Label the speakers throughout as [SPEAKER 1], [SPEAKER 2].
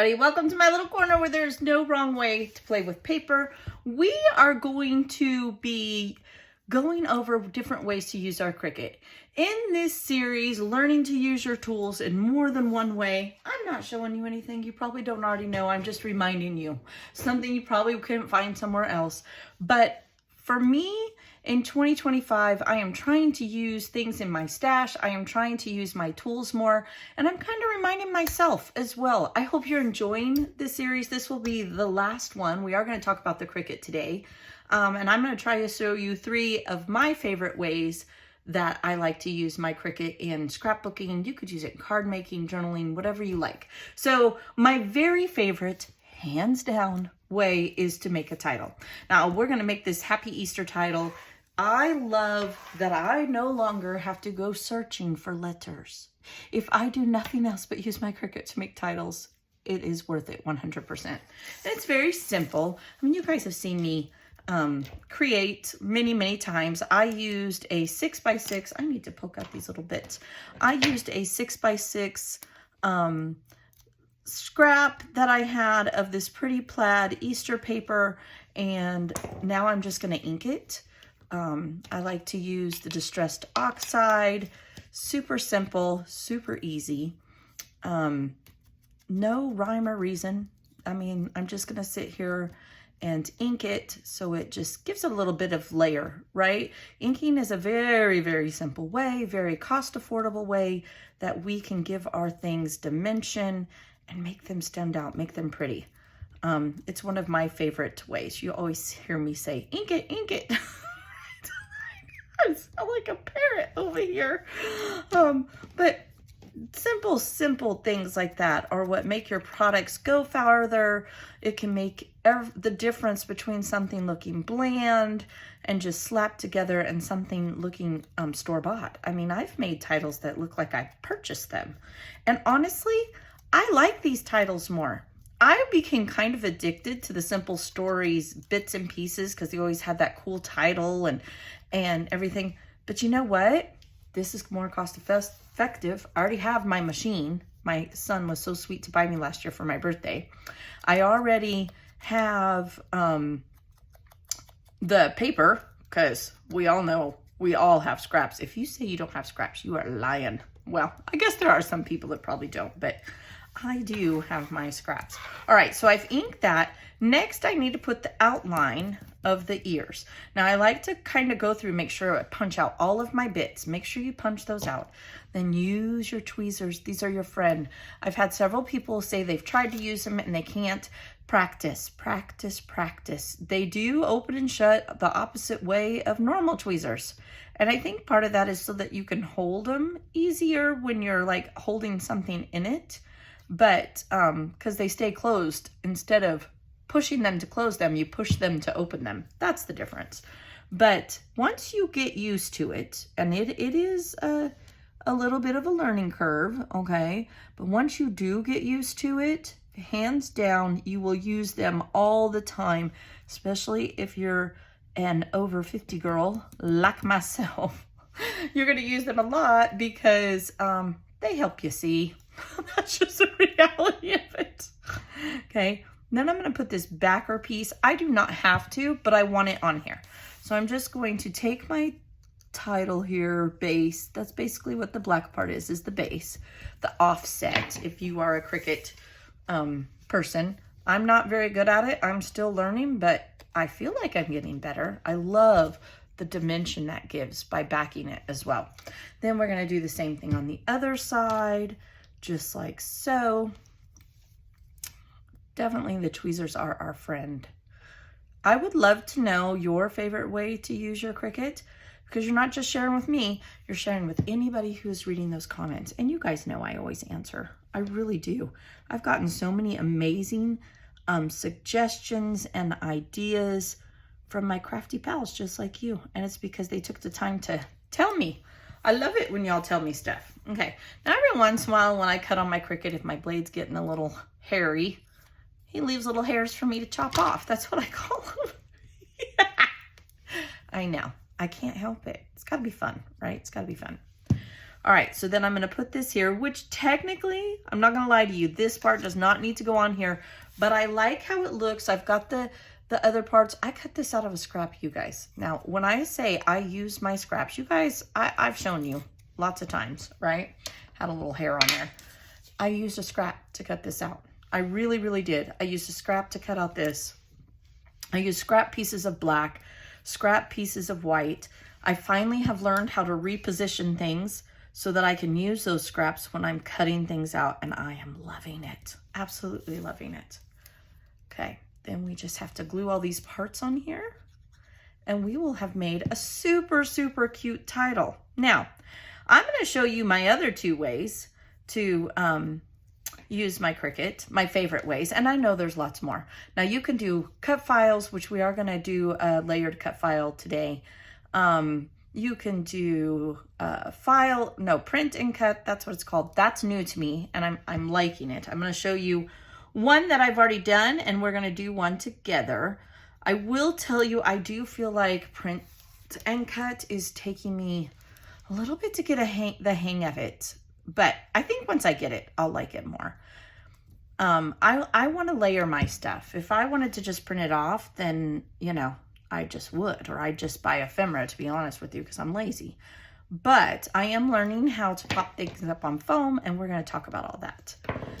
[SPEAKER 1] everybody. Welcome to my little corner where there's no wrong way to play with paper. We are going to be going over different ways to use our Cricut. In this series, learning to use your tools in more than one way, I'm not showing you anything you probably don't already know. I'm just reminding you something you probably couldn't find somewhere else. But for me, in 2025, I am trying to use things in my stash. I am trying to use my tools more, and I'm kind of reminding myself as well. I hope you're enjoying this series. This will be the last one. We are going to talk about the Cricut today, and I'm going to try to show you 3 of my favorite ways that I like to use my Cricut in scrapbooking. You could use it in card making, journaling, whatever you like. So my very favorite, hands down, way is to make a title. Now we're going to make this Happy Easter title. I love that I no longer have to go searching for letters. If I do nothing else but use my Cricut to make titles, it is worth it 100%. And it's very simple. I mean, you guys have seen me create many times. I used a 6x6. I need to poke out these little bits. I used a 6x6 scrap that I had of this pretty plaid Easter paper, and now I'm just going to ink it. I like to use the distressed oxide. Super simple, super easy. No rhyme or reason. I mean, I'm just going to sit here and ink it so it just gives it a little bit of layer, right? Inking is a very simple way, very cost affordable way that we can give our things dimension and make them stand out, make them pretty. It's one of my favorite ways. You always hear me say, ink it, ink it. I sound like a parrot over here. But simple things like that are what make your products go farther. It can make the difference between something looking bland and just slapped together and something looking store-bought. I mean, I've made titles that look like I purchased them. And honestly, I like these titles more. I became kind of addicted to the simple stories, bits and pieces, because they always had that cool title and everything. But you know what? This is more cost effective. I already have my machine. My son was so sweet to buy me last year for my birthday. I already have the paper, because we all know we all have scraps. If you say you don't have scraps, you are lying. Well, I guess there are some people that probably don't, but I do have my scraps. All right, so I've inked that. Next, I need to put the outline of the ears. Now, I like to kind of go through, make sure I punch out all of my bits. Make sure you punch those out. Then use your tweezers. These are your friend. I've had several people say they've tried to use them and they can't. Practice. They do open and shut the opposite way of normal tweezers. And I think part of that is so that you can hold them easier when you're like holding something in it. But because they stay closed, instead of pushing them to close them, you push them to open them. That's the difference. But once you get used to it, and it is a little bit of a learning curve, okay? But once you do get used to it, hands down, you will use them all the time, especially if you're an over 50 girl like myself. You're going to use them a lot because they help you see. That's just the reality of it. Okay, then I'm going to put this backer piece. I do not have to, but I want it on here. So I'm just going to take my title here, base. That's basically what the black part is the base. The offset, if you are a Cricut person. I'm not very good at it. I'm still learning, but I feel like I'm getting better. I love the dimension that gives by backing it as well. Then we're going to do the same thing on the other side. Just like so. Definitely the tweezers are our friend. I would love to know your favorite way to use your Cricut, because you're not just sharing with me, you're sharing with anybody who's reading those comments. And you guys know I always answer. I really do. I've gotten so many amazing suggestions and ideas from my crafty pals just like you. And it's because they took the time to tell me. I love it when y'all tell me stuff. Okay, now every once in a while when I cut on my Cricut, if my blade's getting a little hairy, he leaves little hairs for me to chop off. That's what I call them. I know, I can't help it. It's gotta be fun, right? It's gotta be fun. All right, so then I'm going to put this here, which technically, I'm not going to lie to you, this part does not need to go on here, but I like how it looks. I've got the other parts. I cut this out of a scrap, you guys. Now, when I say I use my scraps, you guys, I've shown you lots of times, right? Had a little hair on there. I used a scrap to cut this out. I really, really did. I used a scrap to cut out this. I used scrap pieces of black, scrap pieces of white. I finally have learned how to reposition things so that I can use those scraps when I'm cutting things out, and I am loving it. Absolutely loving it. Okay, then we just have to glue all these parts on here, and we will have made a super, super cute title. Now, I'm going to show you my other 2 ways to use my Cricut, my favorite ways, and I know there's lots more. Now, you can do cut files, which we are going to do a layered cut file today. You can do print and cut. That's what it's called. That's new to me, and I'm liking it. I'm going to show you one that I've already done, and we're going to do one together. I will tell you, I do feel like print and cut is taking me a little bit to get the hang of it, but I think once I get it, I'll like it more. I want to layer my stuff. If I wanted to just print it off, then, you know, I just would, or I'd just buy ephemera, to be honest with you, because I'm lazy. But I am learning how to pop things up on foam, and we're going to talk about all that.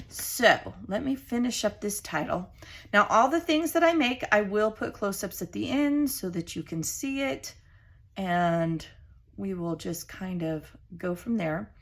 [SPEAKER 1] So let me finish up this title. Now, all the things that I make, I will put close-ups at the end so that you can see it, and we will just kind of go from there.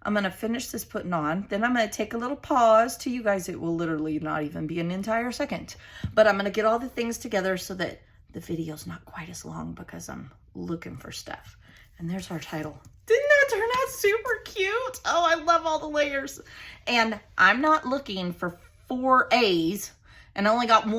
[SPEAKER 1] I'm going to finish this putting on. Then I'm going to take a little pause. To you guys, it will literally not even be an entire second. But I'm going to get all the things together so that the video's not quite as long because I'm looking for stuff. And there's our title. Didn't that turn out super cute? Oh, I love all the layers. And I'm not looking for 4 A's and I only got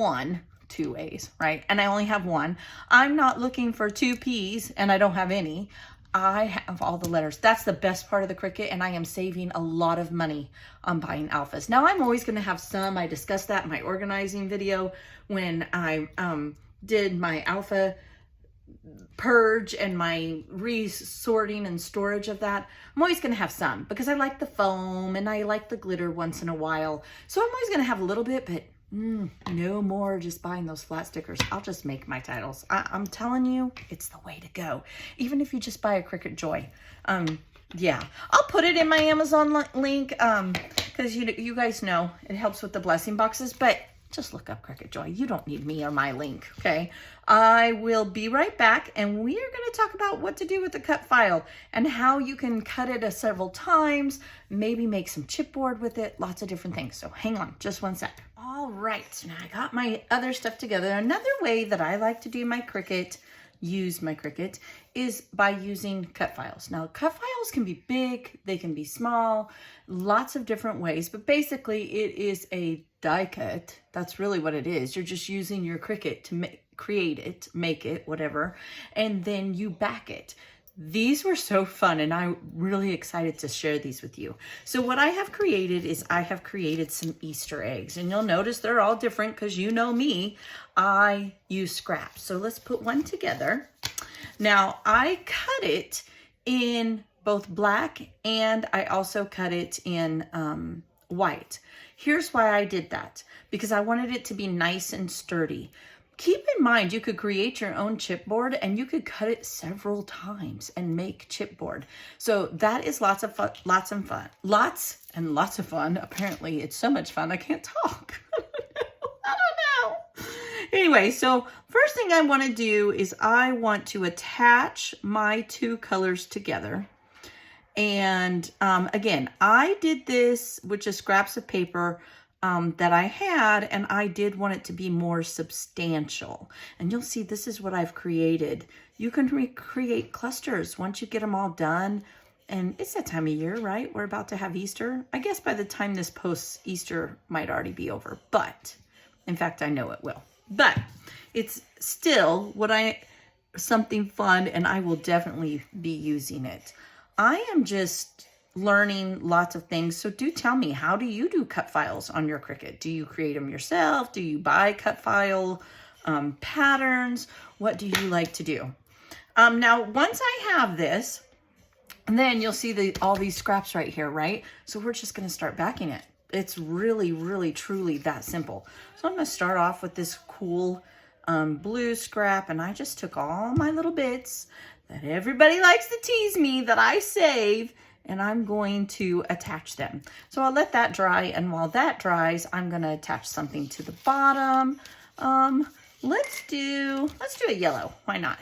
[SPEAKER 1] 2 A's, right? And I only have 1. I'm not looking for 2 P's and I don't have any. I have all the letters. That's the best part of the Cricut, and I am saving a lot of money on buying alphas. Now, I'm always going to have some. I discussed that in my organizing video when I did my alpha purge and my resorting and storage of that. I'm always going to have some because I like the foam and I like the glitter once in a while. So I'm always going to have a little bit, but no more just buying those flat stickers. I'll just make my titles. I'm telling you, it's the way to go. Even if you just buy a Cricut Joy. Yeah, I'll put it in my Amazon link because you guys know it helps with the blessing boxes, but just look up Cricut Joy. You don't need me or my link, okay? I will be right back, and we are going to talk about what to do with the cut file and how you can cut it several times, maybe make some chipboard with it, lots of different things. So hang on just one sec. All right, now I got my other stuff together. Another way that I like to do my Cricut, use my Cricut, is by using cut files. Now, cut files can be big, they can be small, lots of different ways, but basically it is a die cut. That's really what it is. You're just using your Cricut to create it, make it, whatever, and then you back it. These were so fun, and I'm really excited to share these with you. So what I have created is I have created some Easter eggs, and you'll notice they're all different because you know me, I use scraps. So let's put one together. Now, I cut it in both black and I also cut it in white. Here's why I did that, because I wanted it to be nice and sturdy. Keep in mind, you could create your own chipboard and you could cut it several times and make chipboard. So that is lots and lots of fun. Apparently it's so much fun, I can't talk. I don't know. Anyway, so first thing I want to do is I want to attach my 2 colors together. And again, I did this with just scraps of paper that I had, and I did want it to be more substantial. And you'll see this is what I've created. You can recreate clusters once you get them all done. And it's that time of year, right? We're about to have Easter. I guess by the time this posts, Easter might already be over. But, in fact, I know it will. But it's still something fun, and I will definitely be using it. I am just learning lots of things. So do tell me, how do you do cut files on your Cricut? Do you create them yourself? Do you buy cut file patterns? What do you like to do? Now, once I have this, And then you'll see all these scraps right here, right? So we're just gonna start backing it. It's really, really, truly that simple. So I'm gonna start off with this cool blue scrap, and I just took all my little bits that everybody likes to tease me that I save, and I'm going to attach them. So I'll let that dry, and while that dries, I'm gonna attach something to the bottom. Let's do a yellow, why not?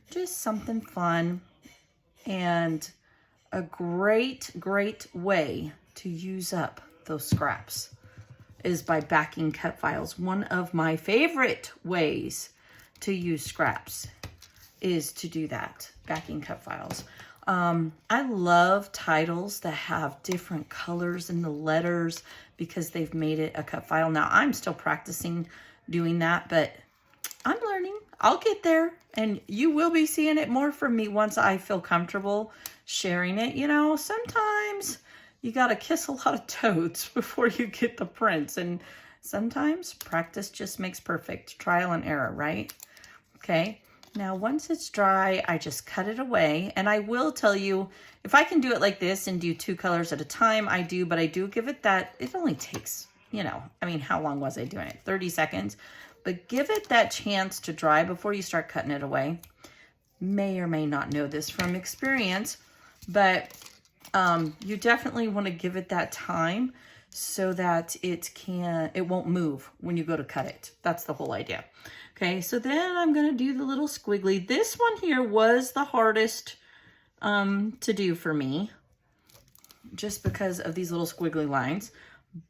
[SPEAKER 1] Just something fun, and a great way to use up those scraps is by backing cut files. One of my favorite ways to use scraps is to do that, backing cut files. I love titles that have different colors in the letters because they've made it a cut file. Now, I'm still practicing doing that, but I'm learning. I'll get there, and you will be seeing it more from me once I feel comfortable sharing it. You know, sometimes you got to kiss a lot of toads before you get the prints, and sometimes practice just makes perfect. Trial and error, right? Okay, now once it's dry, I just cut it away, and I will tell you, if I can do it like this and do 2 colors at a time, I do, but I do give it that, it only takes, you know, I mean, how long was I doing it? 30 seconds. But give it that chance to dry before you start cutting it away. May or may not know this from experience, but you definitely want to give it that time so that it won't move when you go to cut it. That's the whole idea. Okay, so then I'm going to do the little squiggly. This one here was the hardest to do for me, just because of these little squiggly lines,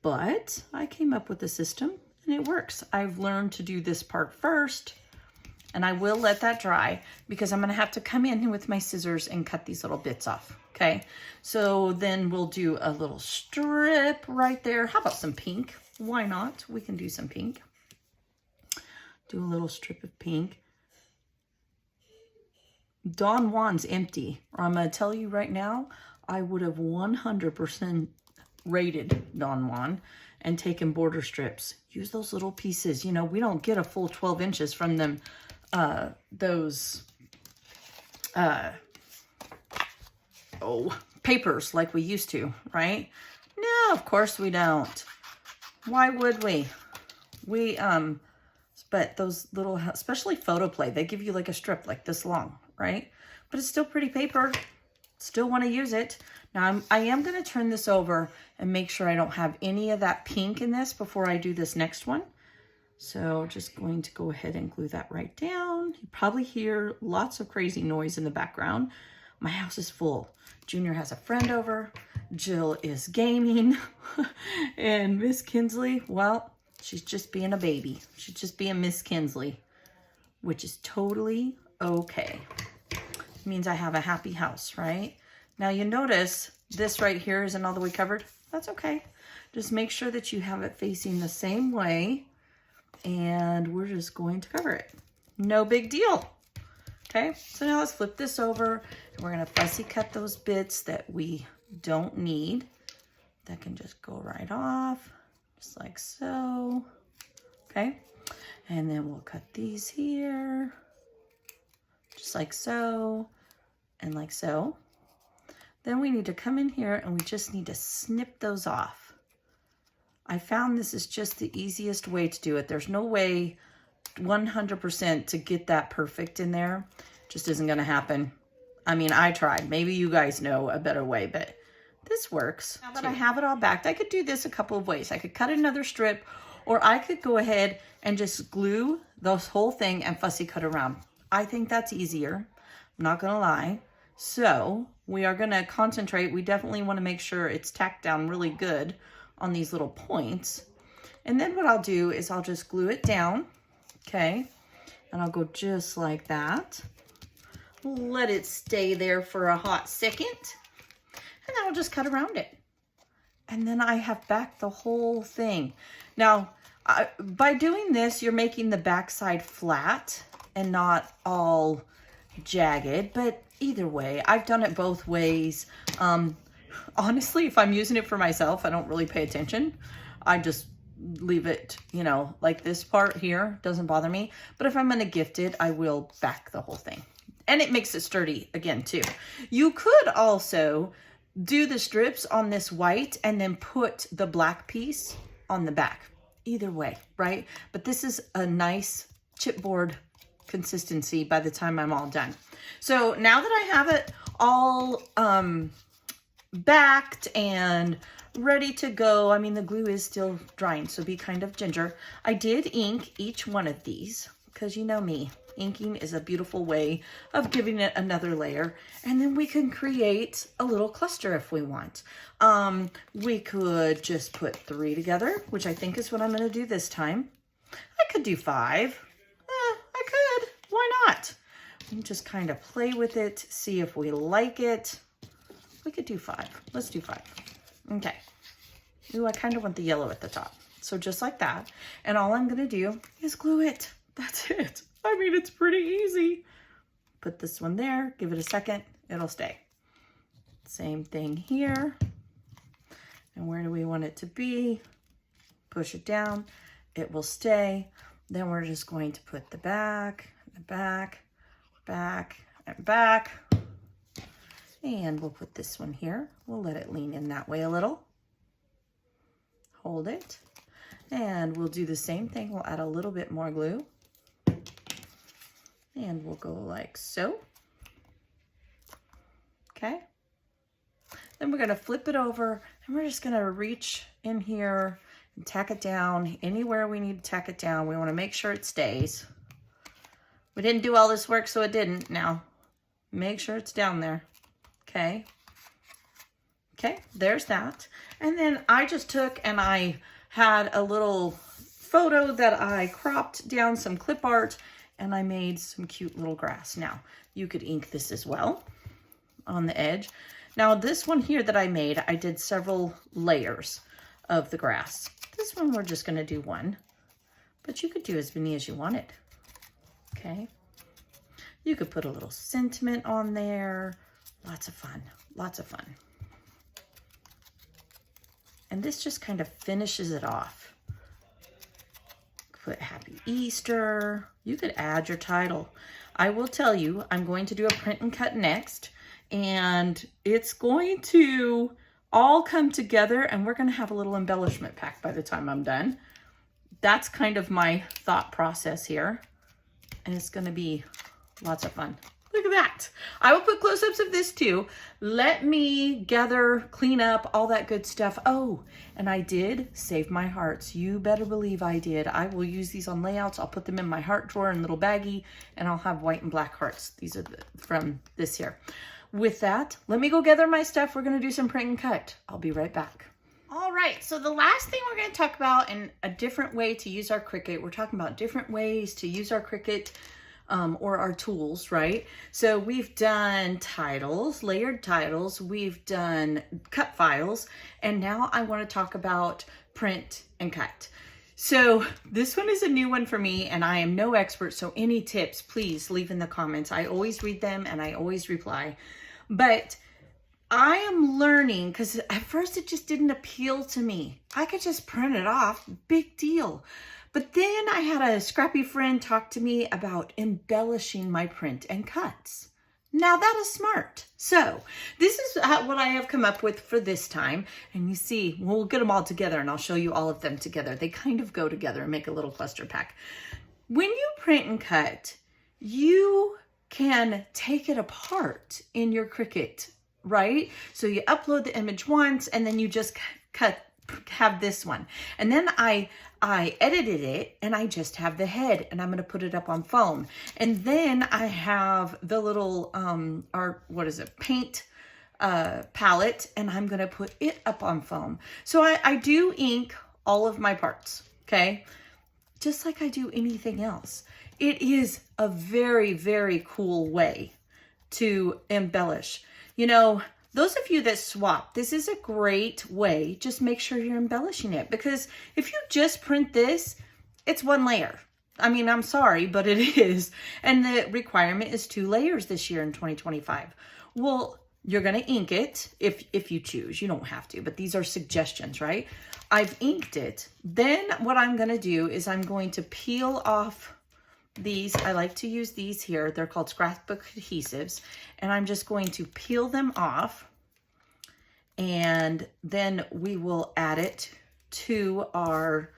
[SPEAKER 1] but I came up with a system and it works. I've learned to do this part first, and I will let that dry because I'm going to have to come in with my scissors and cut these little bits off. Okay, so then we'll do a little strip right there. How about some pink? Why not? We can do some pink. Do a little strip of pink. Don Juan's empty. I'm going to tell you right now, I would have 100% rated Don Juan and taken border strips. Use those little pieces. You know, we don't get a full 12 inches from them, papers like we used to, right? No, of course we don't. Why would we? But those little, especially photoplay, they give you like a strip like this long, right? But it's still pretty paper. Still want to use it. Now I am going to turn this over and make sure I don't have any of that pink in this before I do this next one. So just going to go ahead and glue that right down. You probably hear lots of crazy noise in the background. My house is full. Junior has a friend over. Jill is gaming. And Miss Kinsley, well, she's just being a baby. She's just being Miss Kinsley, which is totally okay. It means I have a happy house, right? Now you notice this right here isn't all the way covered. That's okay. Just make sure that you have it facing the same way, and we're just going to cover it. No big deal. Okay, so now let's flip this over, and we're gonna fussy cut those bits that we don't need. That can just go right off, just like so. Okay, and then we'll cut these here, just like so, and like so. Then we need to come in here and we just need to snip those off. I found this is just the easiest way to do it. There's no way 100% to get that perfect in there. Just isn't going to happen. I mean, I tried. Maybe you guys know a better way, but this works. Now that I have it all backed, I could do this a couple of ways. I could cut another strip, or I could go ahead and just glue this whole thing and fussy cut around. I think that's easier. I'm not going to lie. So we are going to concentrate. We definitely want to make sure it's tacked down really good on these little points. And then what I'll do is I'll just glue it down. Okay. And I'll go just like that. Let it stay there for a hot second. And then I'll just cut around it. And then I have backed the whole thing. Now, by doing this, you're making the back side flat and not all jagged, but either way, I've done it both ways. Honestly, if I'm using it for myself, I don't really pay attention. I just leave it, you know, like this part here doesn't bother me. But if I'm going to gift it, I will back the whole thing. And it makes it sturdy again too. You could also do the strips on this white and then put the black piece on the back. Either way, right? But this is a nice chipboard consistency by the time I'm all done. So now that I have it all backed and ready to go, I mean, the glue is still drying, so be kind of ginger. I did ink each one of these because you know me, inking is a beautiful way of giving it another layer. And then we can create a little cluster if we want. We could just put 3 together, which I think is what I'm going to do this time. I could do 5. I could. Why not? And just kind of play with it, see if we like it. We could do 5. Let's do 5. Okay. Ooh, I kind of want the yellow at the top. So just like that. And all I'm going to do is glue it. That's it. I mean, it's pretty easy. Put this one there, give it a second, it'll stay. Same thing here. And where do we want it to be? Push it down, it will stay. Then we're just going to put the back, and back, and back. And we'll put this one here. We'll let it lean in that way a little. Hold it. And we'll do the same thing. We'll add a little bit more glue. And we'll go like so. Okay. Then we're going to flip it over and we're just going to reach in here and tack it down anywhere we need to tack it down. We want to make sure it stays. We didn't do all this work, so it didn't. Now, make sure it's down there. Okay. Okay, there's that. And then I just took and I had a little photo that I cropped down some clip art and I made some cute little grass. Now, you could ink this as well on the edge. Now, this one here that I made, I did several layers of the grass. This one, we're just gonna do 1, but you could do as many as you wanted, okay? You could put a little sentiment on there. Lots of fun, lots of fun. And this just kind of finishes it off. Put Happy Easter. You could add your title. I will tell you, I'm going to do a print and cut next, and it's going to all come together, and we're going to have a little embellishment pack by the time I'm done. That's kind of my thought process here, and it's going to be lots of fun. Look at that. I will put close-ups of this too. Let me gather, clean up, all that good stuff. Oh, and I did save my hearts. You better believe I did. I will use these on layouts. I'll put them in my heart drawer in a little baggie, and I'll have white and black hearts. These are from this year. With that, let me go gather my stuff. We're going to do some print and cut. I'll be right back. All right, so the last thing we're going to talk about in a different way to use our Cricut. We're talking about different ways to use our Cricut. Or our tools, right? So we've done titles, layered titles, we've done cut files, and now I want to talk about print and cut. So this one is a new one for me, and I am no expert, so any tips, please leave in the comments. I always read them and I always reply. But I am learning, because at first it just didn't appeal to me. I could just print it off, big deal. But then I had a scrappy friend talk to me about embellishing my print and cuts. Now that is smart. So this is what I have come up with for this time. And you see, we'll get them all together and I'll show you all of them together. They kind of go together and make a little cluster pack. When you print and cut, you can take it apart in your Cricut, right? So you upload the image once and then you just have this one. And then I edited it and I just have the head and I'm going to put it up on foam. And then I have the little, paint palette, and I'm going to put it up on foam. So I do ink all of my parts, okay? Just like I do anything else. It is a very, very cool way to embellish. You know, those of you that swap, this is a great way. Just make sure you're embellishing it, because if you just print this, it's 1 layer. I mean, I'm sorry, but it is. And the requirement is 2 layers this year in 2025. Well, you're going to ink it if you choose. You don't have to, but these are suggestions, right? I've inked it. Then what I'm going to do is I'm going to peel off these, I like to use these here. They're called scrapbook adhesives. And I'm just going to peel them off. And then we will add it to our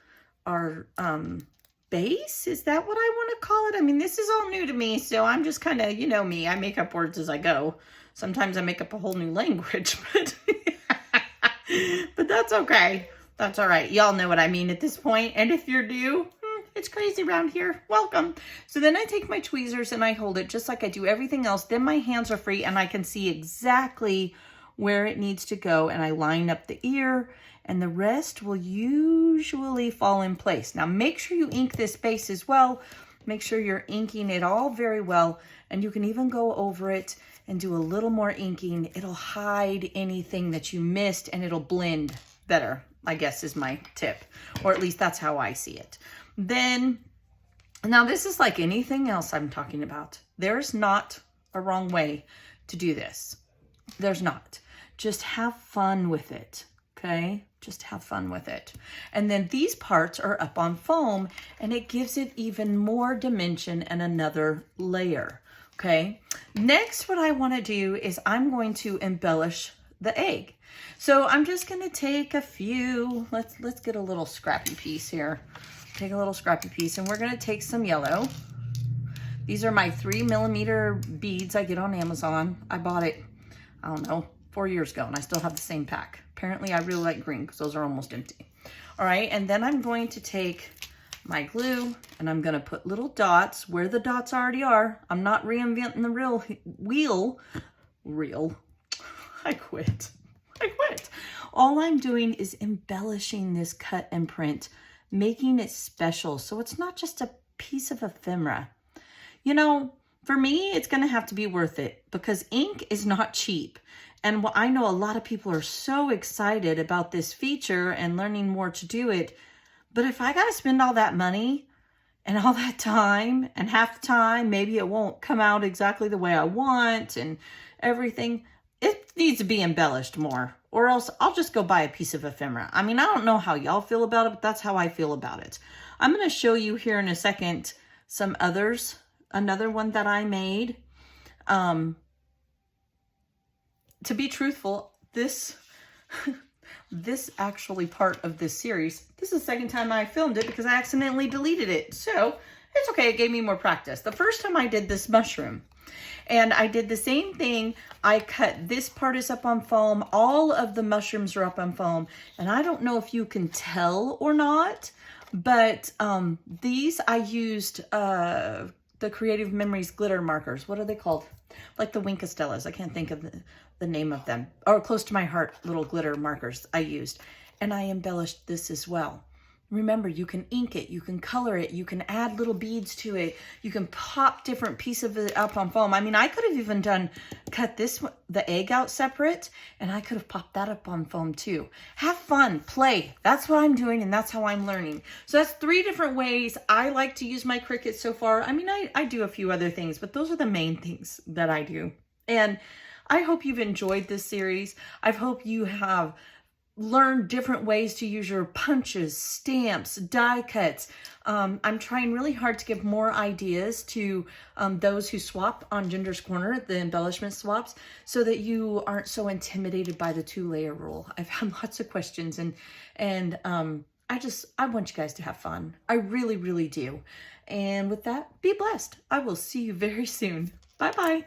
[SPEAKER 1] base. Is that what I want to call it? I mean, this is all new to me, so I'm just kind of, you know me, I make up words as I go. Sometimes I make up a whole new language, but that's okay. That's all right. Y'all know what I mean at this point. And if you're new, it's crazy around here. Welcome. So then I take my tweezers and I hold it just like I do everything else. Then my hands are free and I can see exactly where it needs to go. And I line up the ear and the rest will usually fall in place. Now make sure you ink this base as well. Make sure you're inking it all very well. And you can even go over it and do a little more inking. It'll hide anything that you missed and it'll blend better, I guess is my tip. Or at least that's how I see it. Then, now this is like anything else I'm talking about. There's not a wrong way to do this. There's not. Just have fun with it, okay? Just have fun with it. And then these parts are up on foam and it gives it even more dimension and another layer, okay? Next, what I want to do is I'm going to embellish the egg. So I'm just going to take a few, let's get a little scrappy piece here. Take a little scrappy piece and we're going to take some yellow. These are my 3mm beads I get on Amazon. I bought it, I don't know, 4 years ago and I still have the same pack. Apparently I really like green because those are almost empty. All right, and then I'm going to take my glue and I'm going to put little dots where the dots already are. I'm not reinventing the wheel. I quit. All I'm doing is embellishing this cut and print, making it special. So it's not just a piece of ephemera. You know, for me, it's going to have to be worth it because ink is not cheap. And I know a lot of people are so excited about this feature and learning more to do it. But if I got to spend all that money and all that time and half the time, maybe it won't come out exactly the way I want and everything. It needs to be embellished more, or else I'll just go buy a piece of ephemera. I mean, I don't know how y'all feel about it, but that's how I feel about it. I'm going to show you here in a second some others. Another one that I made. To be truthful, this actually part of this series, this is the second time I filmed it because I accidentally deleted it. So it's okay. It gave me more practice. The first time I did this mushroom, and I did the same thing. I cut this part is up on foam. All of the mushrooms are up on foam. And I don't know if you can tell or not, but these I used the Creative Memories glitter markers. What are they called? Like the Wink Stellas. I can't think of the name of them. Or close to my heart, little glitter markers I used. And I embellished this as well. Remember, you can ink it, you can color it, you can add little beads to it, you can pop different pieces of it up on foam. I mean, I could have even cut the egg out separate, and I could have popped that up on foam too. Have fun, play. That's what I'm doing, and that's how I'm learning. So that's 3 different ways I like to use my Cricut so far. I mean, I do a few other things, but those are the main things that I do. And I hope you've enjoyed this series. I hope you have learn different ways to use your punches, stamps, die cuts. I'm trying really hard to give more ideas to those who swap on Ginger's Corner, the embellishment swaps, so that you aren't so intimidated by the 2-layer rule. I've had lots of questions and I want you guys to have fun. I really, really do. And with that, be blessed. I will see you very soon. Bye-bye.